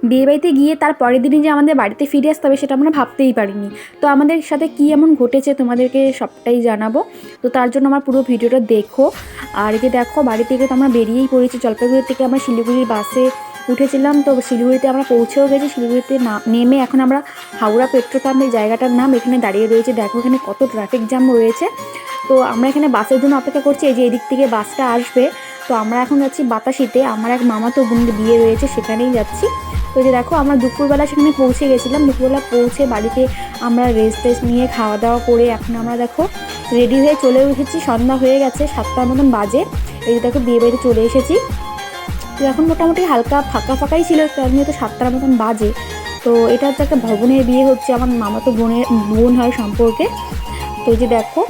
বিয়েবাড়িতে গিয়ে তার পরের দিনই যে আমাদের বাড়িতে ফিরে আসতে হবে সেটা আমরা ভাবতেই পারিনি। তো আমাদের সাথে কী এমন ঘটেছে তোমাদেরকে সবটাই জানাবো। তো তার জন্য আমার পুরো ভিডিওটা দেখো। আর এই যে দেখো, বাড়ি থেকে তো আমরা বেরিয়েই পড়েছি। জলপাইগুড়ি থেকে আমরা শিলিগুড়ির বাসে উঠেছিলাম। তো শিলিগুড়িতে আমরা পৌঁছেও গেছি। শিলিগুড়িতে নেমে এখন আমরা হাওড়া পেট্রোল পাম্প, এই জায়গাটার নাম, এখানে দাঁড়িয়ে রয়েছে। দেখো এখানে কত ট্রাফিক জ্যাম রয়েছে। তো আমরা এখানে বাসের জন্য অপেক্ষা করছি। এই যে এদিক থেকে বাসটা আসবে। তো আমরা এখন যাচ্ছি বাতাসিতে। আমার এক মামাতো বোনের বিয়ে রয়েছে, সেখানেই যাচ্ছি। তো যে দেখো, আমরা দুপুরবেলা সেখানে পৌঁছে গেছিলাম। দুপুরবেলা পৌঁছে বাড়িতে আমরা রেস্ট নিয়ে খাওয়া দাওয়া করে এখন আমরা দেখো রেডি হয়ে চলে এসেছি। সন্ধ্যা হয়ে গেছে, 7টার মতন বাজে। এই যে দেখো বিয়েবাড়িতে চলে এসেছি। তো এখন মোটামুটি হালকা ফাঁকাই ছিল, কারণ তো 7টার মতন বাজে। তো এটা হচ্ছে একটা ভবনের বিয়ে হচ্ছে, আমার মামাতো বোন হয় সম্পর্কে। তো এই যে দেখো,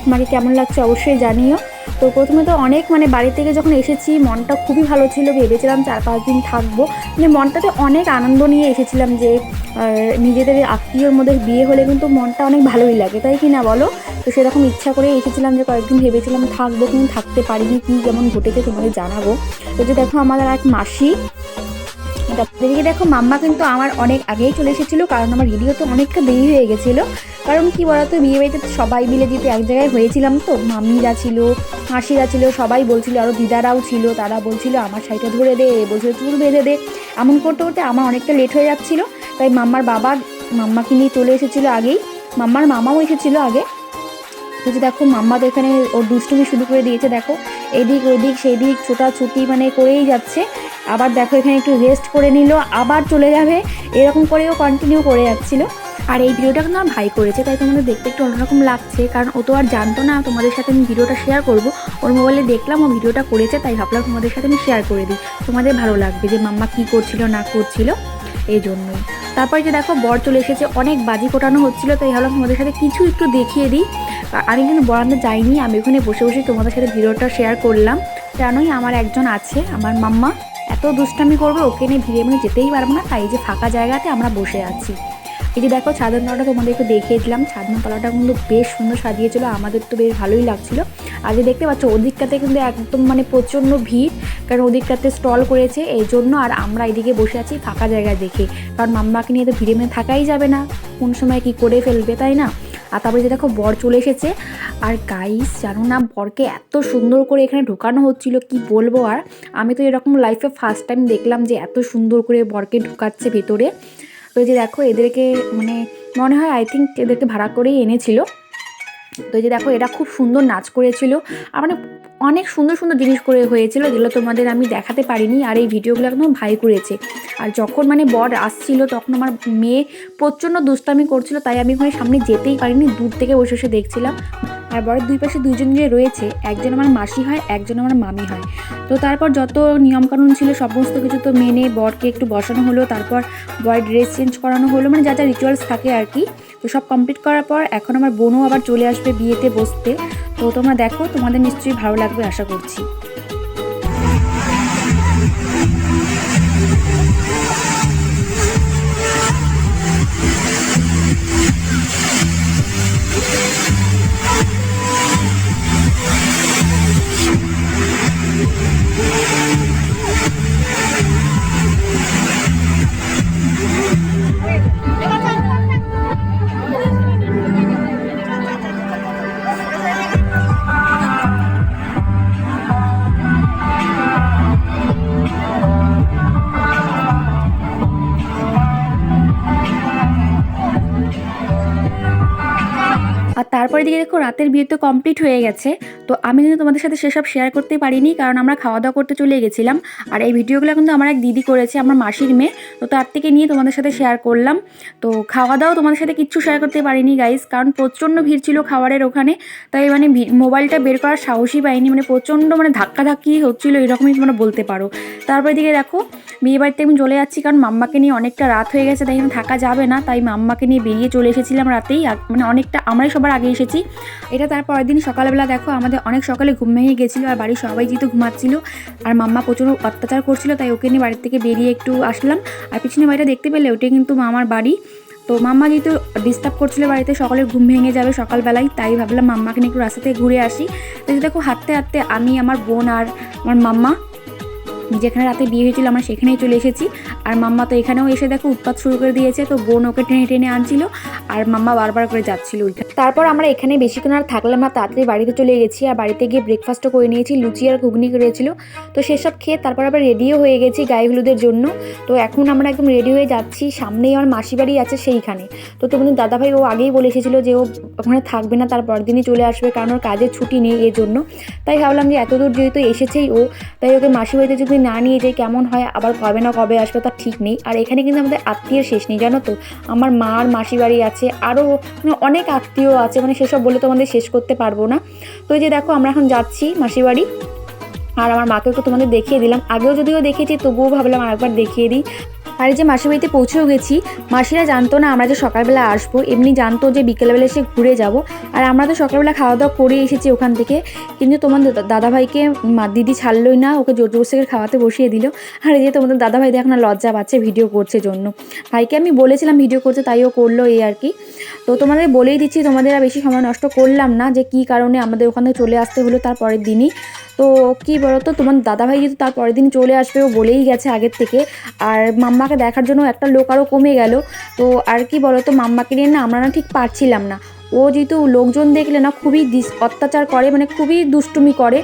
আমাকে কেমন লাগছে অবশ্যই জানিও। তো প্রথমে তো অনেক বাড়ি থেকে যখন এসেছি মনটা খুবই ভালো ছিল। ভেবেছিলাম 4-5 দিন থাকবো। মনটাতে অনেক আনন্দ নিয়ে এসেছিলাম যে নিজেদের আত্মীয়র মধ্যে বিয়ে হলে কিন্তু মনটা অনেক ভালোই লাগে, তাই কি না বলো? তো সেরকম ইচ্ছা করে এসেছিলাম যে কয়েকদিন ভেবেছিলাম থাকবো, কিন্তু থাকতে পারিনি। কী যেমন ঘটেছে তোমাদের জানাবো। তো যে দেখো, আমাদের এক মাসি, এদিকে দেখো মাম্মা কিন্তু আমার অনেক আগেই চলে এসেছিলো, কারণ আমার ভিডিওতে অনেকটা দেরি হয়ে গেছিলো। কারণ কি বলতো, বিয়েবাড়িতে সবাই মিলে যেহেতু এক জায়গায় হয়েছিলাম, তো মাম্মিরা ছিল, মাসিরা ছিল, সবাই বলছিল, আরও দিদারাও ছিল। তারা বলছিল আমার শাড়িটা ধরে দে, বলছিল চুল বেঁধে দে। এমন করতে করতে আমার অনেকটা লেট হয়ে যাচ্ছিলো। তাই মাম্মার বাবা মাম্মাকে নিয়ে চলে এসেছিলো আগেই। মাম্মার মামাও এসেছিলো আগে। তো যে দেখো, মাম্মা তো এখানে ওর দুষ্টুমি শুরু করে দিয়েছে। দেখো এদিক ওদিক সেদিক ছোটাছুটি করেই যাচ্ছে। আবার দেখো এখানে একটু রেস্ট করে নিল, আবার চলে যাবে, এরকম করেও কন্টিনিউ করে যাচ্ছিল। আর এই ভিডিওটা কিন্তু আমার ভাই করেছে, তাই তোমাদের দেখতে একটু অন্যরকম লাগছে, কারণ ও তো আর জানতো না তোমাদের সাথে আমি ভিডিওটা শেয়ার করব। ওর মোবাইলে দেখলাম ও ভিডিওটা করেছে, তাই ভাবলাম তোমাদের সাথে আমি শেয়ার করে দিই, তোমাদের ভালো লাগবে যে মাম্মা কী করছিল না করছিল, এই জন্যই। তারপরে যে দেখো, বর চলে এসেছে, অনেক বাজি ফোটানো হচ্ছিলো, তাই ভাবলাম তোমাদের সাথে কিছু একটু দেখিয়ে দিই। আমি কিন্তু বরান্দা যাইনি, আমি ওখানে বসে বসে তোমাদের সাথে ভিডিওটা শেয়ার করলাম। জানোই আমার একজন আছে, আমার মাম্মা এত দুষ্টামি করবে, ওকে নিয়ে ভিড়ে যেতেই পারবো না, তাই যে ফাঁকা জায়গাতে আমরা বসে আছি। এই যে দেখো, ছাদন তলাটা তোমাদেরকে দেখিয়েছিলাম। ছাদন তলাটা কিন্তু বেশ সুন্দর সাজিয়েছিল, আমাদের তো বেশ ভালোই লাগছিল। আর যে দেখতে পাচ্ছ ওদিকটাতে কিন্তু একদম প্রচণ্ড ভিড়, কারণ ওদিকটাতে স্টল করেছে এই জন্য। আর আমরা এদিকে বসে আছি ফাঁকা জায়গায় দেখে, কারণ মাম্মাকে নিয়ে তো ভিড়ে থাকাই যাবে না, কোন সময় কি করে ফেলবে, তাই না? আর তারপরে যে দেখো, বর চলে এসেছে। আর গাইস জানো না, বরকে এত সুন্দর করে এখানে ঢোকানো হচ্ছিল, কি বলবো। আর আমি তো এরকম লাইফে ফার্স্ট টাইম দেখলাম যে এত সুন্দর করে বরকে ঢোকাচ্ছে ভেতরে। তো যে দেখো, এদেরকে মনে হয় আই থিঙ্ক এদেরকে ভাড়া করেই এনেছিল। তো যে দেখো, এরা খুব সুন্দর নাচ করেছিল, আর অনেক সুন্দর সুন্দর জিনিস করে হয়েছিল, যেগুলো তোমাদের আমি দেখাতে পারিনি। আর এই ভিডিওগুলো একদম ভাই করেছে। আর যখন বর আসছিল, তখন আমার মেয়ে প্রচণ্ড দুষ্টামি করছিল, তাই আমি ওখানে সামনে যেতেই পারিনি, দূর থেকে বসে বসে দেখছিলাম। আর বরের দুই পাশে দুইজন যে রয়েছে, একজন আমার মাসি হয়, একজন আমার মামি হয়। তো তারপর যত নিয়মকানুন ছিল সমস্ত কিছু তো মেনে বরকে একটু বসানো হলো, তারপর বরের ড্রেস চেঞ্জ করানো হলো, যা যা রিচুয়ালস থাকে আর কি। তো সব কমপ্লিট করার পর এখন আমার বোনও আবার চলে আসবে বিয়েতে বসতে। তো তোমরা দেখো, তোমাদের নিশ্চয়ই ভালো লাগবে আশা করছি। আর তারপরে দিকে দেখো, রাতের বিয়ে তো কমপ্লিট হয়ে গেছে। তো আমি কিন্তু তোমাদের সাথে সেসব শেয়ার করতে পারিনি, কারণ আমরা খাওয়া দাওয়া করতে চলে গেছিলাম। আর এই ভিডিওগুলো কিন্তু আমার এক দিদি করেছে, আমার মাসির মেয়ে। তো তার থেকে নিয়ে তোমাদের সাথে শেয়ার করলাম। তো খাওয়া দাওয়া তোমাদের সাথে কিচ্ছু শেয়ার করতে পারিনি গাইস, কারণ প্রচণ্ড ভিড় ছিল খাবারের ওখানে। তাই মোবাইলটা বের করার সাহসই পাইনি, প্রচণ্ড ধাক্কাধাক্কি হচ্ছিলো, এরকমই তোমরা বলতে পারো। তারপরে দিকে দেখো, বিয়ে বাড়িতে আমি চলে যাচ্ছি, কারণ মাম্মাকে নিয়ে অনেকটা রাত হয়ে গেছে, তাই থাকা যাবে না, তাই মাম্মাকে নিয়ে বেরিয়ে চলে এসেছিলাম রাতেই। অনেকটা আমরাই সবার আগে এসেছি। এটা তারপরের দিন সকালবেলা দেখো, আমাদের অনেক সকালে ঘুম ভেঙে গেছিলো, আর বাড়ির সবাই যেহেতু ঘুমাচ্ছিল, আর মাম্মা প্রচুর অত্যাচার করছিল, তাই ওকে নিয়ে বাড়ির থেকে বেরিয়ে একটু আসলাম। আর পিছনে বাড়িটা দেখতে পেলে, ওটাই কিন্তু মামার বাড়ি। তো মাম্মা যেহেতু ডিস্টার্ব করছিল বাড়িতে, সকলের ঘুম ভেঙে যাবে সকালবেলায়, তাই ভাবলাম মাম্মাকে নিয়ে একটু রাস্তা থেকে ঘুরে আসি। তো দেখো, হাঁটতে হাঁটতে আমি, আমার বোন আর আমার মাম্মা যেখানে রাতে বিয়ে হয়েছিল আমরা সেখানেই চলে এসেছি। আর মাম্মা তো এখানেও এসে দেখো উৎপাত শুরু করে দিয়েছে। তো বোন ওকে টেনে টেনে আনছিল আর মাম্মা বারবার করে যাচ্ছিল ওইখানে। তারপর আমরা এখানে বেশিক্ষণ আর থাকলাম না, তাড়াতাড়ি বাড়িতে চলে গেছি। আর বাড়িতে গিয়ে ব্রেকফাস্টও করে নিয়েছি, লুচি আর ঘুগনি করেছিল। তো সেসব খেয়ে তারপর আবার রেডিও হয়ে গেছি গায়ে হলুদের জন্য। তো এখন আমরা একদম রেডি হয়ে যাচ্ছি, সামনেই আমার মাসি বাড়ি আছে সেইখানে। তো তোমাদের দাদাভাই ও আগেই বলে এসেছিলো যে ও ওখানে থাকবে না, তার পরের দিনই চলে আসবে, কারণ ওর কাজের ছুটি নেই এর জন্য। তাই ভাবলাম যে এত দূর যেহেতু এসেছেই ও, তাই ওকে মাসি বাড়িতে যদি না নিয়ে যাই কেমন হয়, আবার কবে না কবে আসবে তার ঠিক নেই। আর এখানে কিন্তু আমাদের আত্মীয়ের শেষ নেই জানো তো, আমার মার মাসি বাড়ি আছে, আরও অনেক আত্মীয় আছে, মানে সেসব বলে তো আমাদের শেষ করতে পারবো না। তো এই যে দেখো আমরা এখন যাচ্ছি মাসি বাড়ি। আর আমার মাকেও তো তোমাদের দেখিয়ে দিলাম, আগেও যদিও দেখেছি তবুও ভাবলাম আরেকবার দেখিয়ে দিই। আর এই যে মাসির বাড়িতে পৌঁছেও গেছি। মাসিরা জানতো না আমরা যে সকালবেলা আসবো, এমনি জানতো যে বিকেলবেলা এসে ঘুরে যাব। আর আমরা তো সকালবেলা খাওয়া দাওয়া করে এসেছি ওখান থেকে, কিন্তু তোমাদের দাদাভাইকে দিদি ছাড়লোই না, ওকে জোর জবরদস্তি করে খাওয়াতে বসিয়ে দিল। আর এই যে তোমাদের দাদাভাই দেখো না লজ্জা পাচ্ছে ভিডিও করছে জন্য। ভাইকে আমি বলেছিলাম ভিডিও করতে, তাইও করলো এই আর কি। তো তোমাদের বলেই দিচ্ছি, তোমাদের আর বেশি সময় নষ্ট করলাম না যে কী কারণে আমাদের ওখান থেকে চলে আসতে হলো তার পরের দিনই। তো কী বলো তো, তোমার দাদাভাই যেহেতু তার পরের দিন চলে আসবে ও বলেই গেছে আগের থেকে। আর মাম্মাকে দেখার জন্য একটা লোক আরও কমে গেল। তো আর কি বলো তো, মাম্মাকে নিয়ে না আমরা না ঠিক পারছিলাম না। ও যেহেতু লোকজন দেখলে না খুবই অত্যাচার করে, মানে খুবই দুষ্টুমি করে,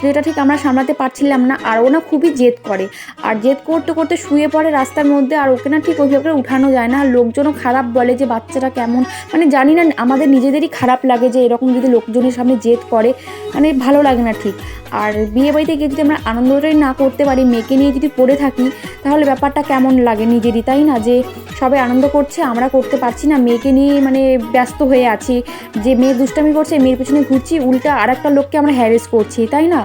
যেটা ঠিক আমরা সামলাতে পারছিলাম না। আর ও না খুবই জেদ করে, আর জেদ করতে করতে শুয়ে পড়ে রাস্তার মধ্যে। আর ওকে না ঠিক ওইভাবে উঠানো যায় না। আর লোকজনও খারাপ বলে যে বাচ্চাটা কেমন, মানে জানি না, আমাদের নিজেদেরই খারাপ লাগে যে এরকম যদি লোকজনের সামনে জেদ করে, মানে ভালো লাগে না ঠিক। আর বিয়ে বাড়িতে গিয়ে যদি আমরা আনন্দটাই না করতে পারি, মেয়েকে নিয়ে যদি পড়ে থাকি, তাহলে ব্যাপারটা কেমন লাগে নিজেরই, তাই না? যে সবাই আনন্দ করছে, আমরা করতে পারছি না, মেয়েকে নিয়ে মানে ব্যস্ত হয়ে আছি, যে মেয়ে দুষ্টামি করছে মেয়ের পেছনে ঘুরছি, উল্টা আর একটা লোককে আমরা হ্যারেস করছি, তাই না?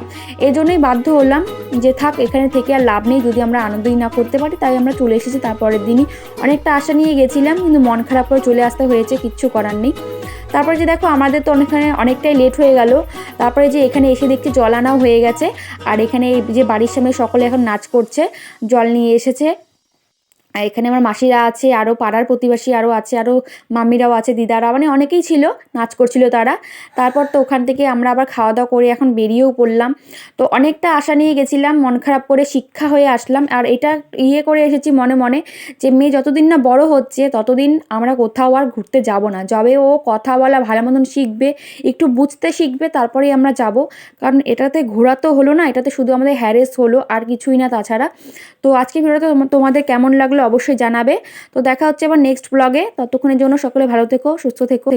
এই জন্যই বাধ্য হলাম যে থাক, এখানে থেকে আর লাভ নেই যদি আমরা আনন্দই না করতে পারি। তাই আমরা চলে এসেছি তারপরের দিনই। অনেকটা আশা নিয়ে গেছিলাম, কিন্তু মন খারাপ করে চলে আসতে হয়েছে, কিচ্ছু করার নেই। তারপরে যে দেখো আমাদের তো অনেকটাই লেট হয়ে গেল। তারপরে যে এখানে এসে দেখছি জল আনাও হয়ে গেছে। আর এখানে যে বাড়ির সামনে সকলে এখন নাচ করছে, জল নিয়ে এসেছে। আর এখানে আমার মাসিরা আছে, আরও পাড়ার প্রতিবেশী আরও আছে, আরও মাম্মিরাও আছে, দিদারা, মানে অনেকেই ছিল, নাচ করছিল তারা। তারপর তো ওখান থেকে আমরা আবার খাওয়া দাওয়া করে এখন বেরিয়েও পড়লাম। তো অনেকটা আশা নিয়ে গেছিলাম, মন খারাপ করে শিক্ষা হয়ে আসলাম। আর এটা করে এসেছি মনে মনে, যে মেয়ে যতদিন না বড় হচ্ছে ততদিন আমরা কোথাও আর ঘুরতে যাব না। যবে ও কথা বলা ভালো মতন শিখবে, একটু বুঝতে শিখবে, তারপরেই আমরা যাব। কারণ এটাতে ঘোরা তো হলো না, এটাতে শুধু আমাদের হ্যারেস হলো, আর কিছুই না তাছাড়া। তো আজকে ভিডিওটা তোমাদের কেমন লাগলো অবশ্যই জানাবে। তো দেখা হচ্ছে আবার নেক্সট ব্লগে, ততক্ষণের জন্য সকলে ভালো থেকো, সুস্থ থেকো।